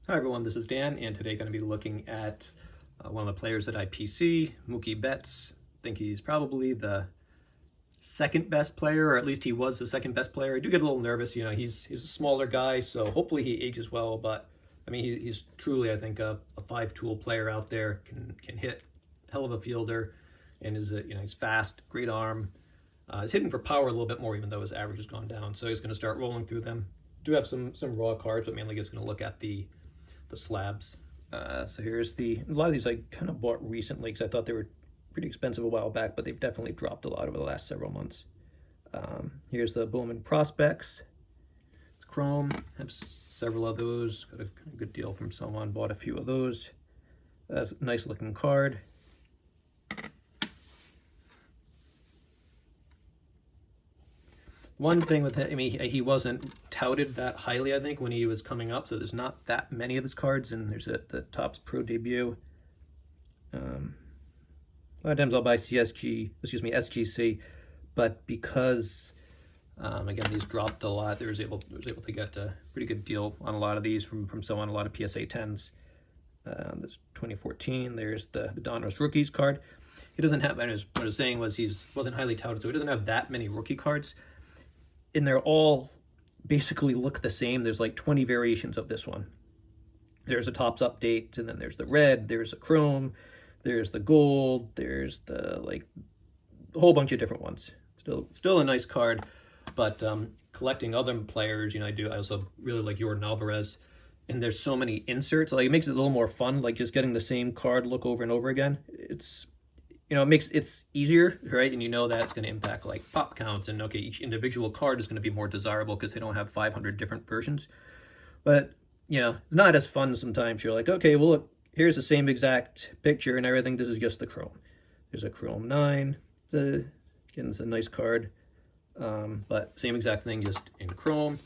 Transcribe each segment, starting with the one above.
Hi everyone, this is Dan, and today going to be looking at one of the players that I PC, Mookie Betts. I think he's probably the second best player, or at least he was the second best player. I do get a little nervous, he's a smaller guy, so hopefully he ages well, but I mean, he's truly, I think, a five-tool player out there, can hit, hell of a fielder, and he's fast, great arm. He's hitting for power a little bit more, even though his average has gone down, so he's going to start rolling through them. Do have some raw cards, but mainly just going to look at the slabs. So here's a lot of these I kind of bought recently because I thought they were pretty expensive a while back, but they've definitely dropped a lot over the last several months. Here's the Bowman Prospects. It's chrome. I have several of those. Got a good deal from someone. Bought a few of those. That's a nice looking card. One thing with him, I mean, he wasn't touted that highly, I think, when he was coming up, so there's not that many of his cards, and there's the Topps Pro debut. A lot of times I'll buy SGC, but because, again, these dropped a lot, I was able to get a pretty good deal on a lot of these from someone, a lot of PSA 10s. This 2014, there's the Donruss Rookies card. He doesn't have, what I was saying was wasn't highly touted, so he doesn't have that many rookie cards. And they're all basically look the same. There's like 20 variations of this one. There's a Topps update, and then there's the red, there's a chrome, there's the gold, there's the a whole bunch of different ones. Still a nice card, but collecting other players, I also really like Jordan Alvarez, and there's so many inserts. It makes it a little more fun, just getting the same card look over and over again. It's it's easier, right? And that it's going to impact pop counts, and okay, each individual card is going to be more desirable because they don't have 500 different versions. It's not as fun sometimes. You're like, okay, well, look, here's the same exact picture and everything. This is just the chrome. There's a chrome 9. Again, it's a nice card, but same exact thing, just in chrome.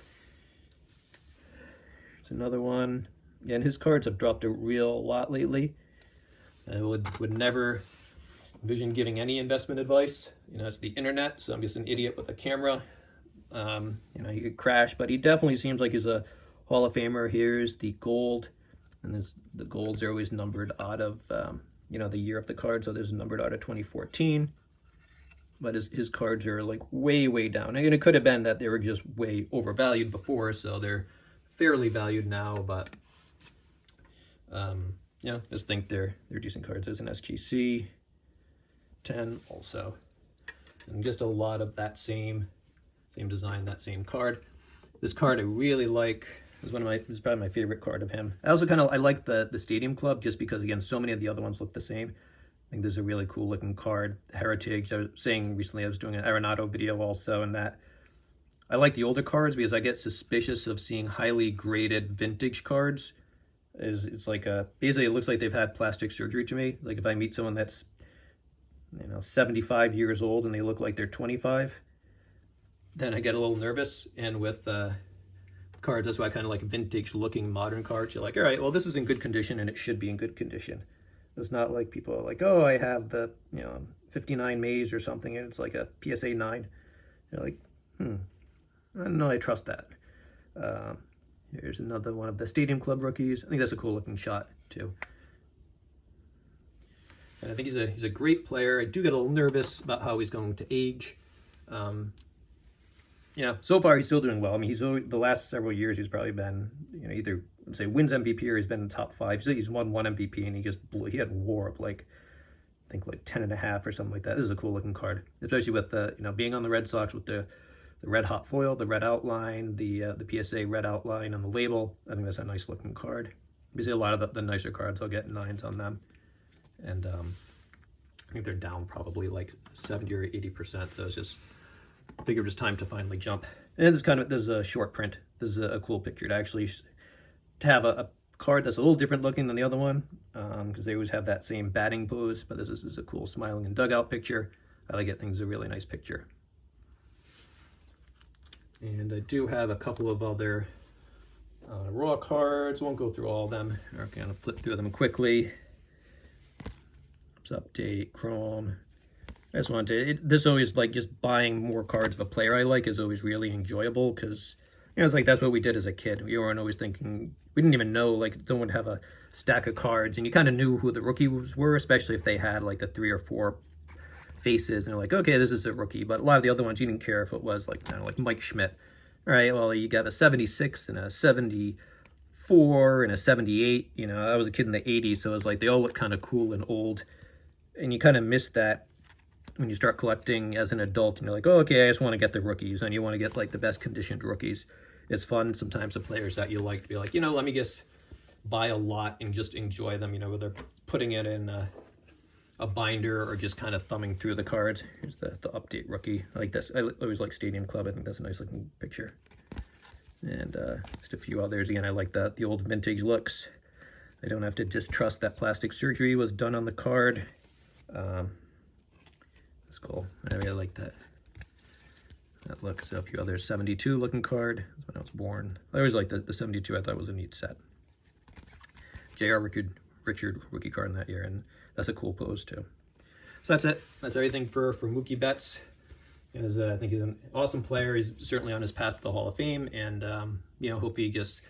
It's another one. Again, his cards have dropped a real lot lately. I would never envision giving any investment advice. It's the internet, so I'm just an idiot with a camera. He could crash, but he definitely seems like he's a Hall of Famer. Here's the gold, and the golds are always numbered out of, the year of the card, so there's numbered out of 2014. But his cards are way, way down. And it could have been that they were just way overvalued before, so they're fairly valued now, but just think they're decent cards. There's an SGC 10 also, and just a lot of that same design, that same card. This card I really like. It's probably my favorite card of him. I also I like the Stadium Club, just because, again, so many of the other ones look the same. I think this is a really cool looking card. Heritage. I was saying recently, I was doing an Arenado video also, and that I like the older cards because I get suspicious of seeing highly graded vintage cards. Basically it looks like they've had plastic surgery to me. If I meet someone that's 75 years old and they look like they're 25, then I get a little nervous. And with cards, that's why I kind of like vintage looking modern cards. You're like, all right, well, this is in good condition and it should be in good condition. It's not like people are like, oh, I have the 59 Mays or something, and it's like a PSA 9. You're like, I don't know, I trust that. Here's another one of the Stadium Club rookies. I think that's a cool looking shot too. And I think he's a great player. I do get a little nervous about how he's going to age. So far he's still doing well. I mean, the last several years he's probably been, either say wins MVP or he's been in the top 5. He's won one MVP, and he had WAR of I think 10.5 or something like that. This is a cool looking card, especially with being on the Red Sox with the red hot foil, the red outline, the PSA red outline on the label. I think that's a nice looking card. You see a lot of the nicer cards, I'll get 9s on them. And I think they're down probably 70 or 80%. So it's just, I figure just time to finally jump. And this is a short print. This is a cool picture to have a card that's a little different looking than the other one, because they always have that same batting pose. But this is a cool smiling and dugout picture. I like it. I think it's a really nice picture. And I do have a couple of other raw cards. Won't go through all of them. I'm going to flip through them quickly. Update, chrome. I just wanted to, this always just buying more cards of a player I like is always really enjoyable, because it's that's what we did as a kid. We weren't always thinking, we didn't even know, like, someone would have a stack of cards, and you kind of knew who the rookies were, especially if they had like the 3 or 4 faces, and they're like, okay, this is a rookie. But a lot of the other ones, you didn't care if it was like, kind of like Mike Schmidt. All right, well, you got a 76 and a 74 and a 78. You know, I was a kid in the 80s, so it was like they all look kind of cool and old, and you kind of miss that when you start collecting as an adult, and you're like, oh, okay, I just want to get the rookies, and you want to get like the best conditioned rookies. It's fun sometimes the players that you like to be like, you know, let me just buy a lot and just enjoy them, you know, whether putting it in a binder or just kind of thumbing through the cards. Here's the update rookie. I like this. I always like Stadium Club. I think that's a nice looking picture. And just a few others. Again, I like the old vintage looks. I don't have to just trust that plastic surgery was done on the card. That's cool. I really like that look. So a few others. 72 looking card. That's when I was born. I always liked the 72. I thought was a neat set. J.R. Richard rookie card in that year, and that's a cool pose too. So that's it. That's everything for Mookie Betts. I think he's an awesome player. He's certainly on his path to the Hall of Fame, and you know, hope he just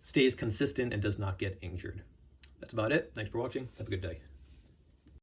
stays consistent and does not get injured. That's about it. Thanks for watching. Have a good day.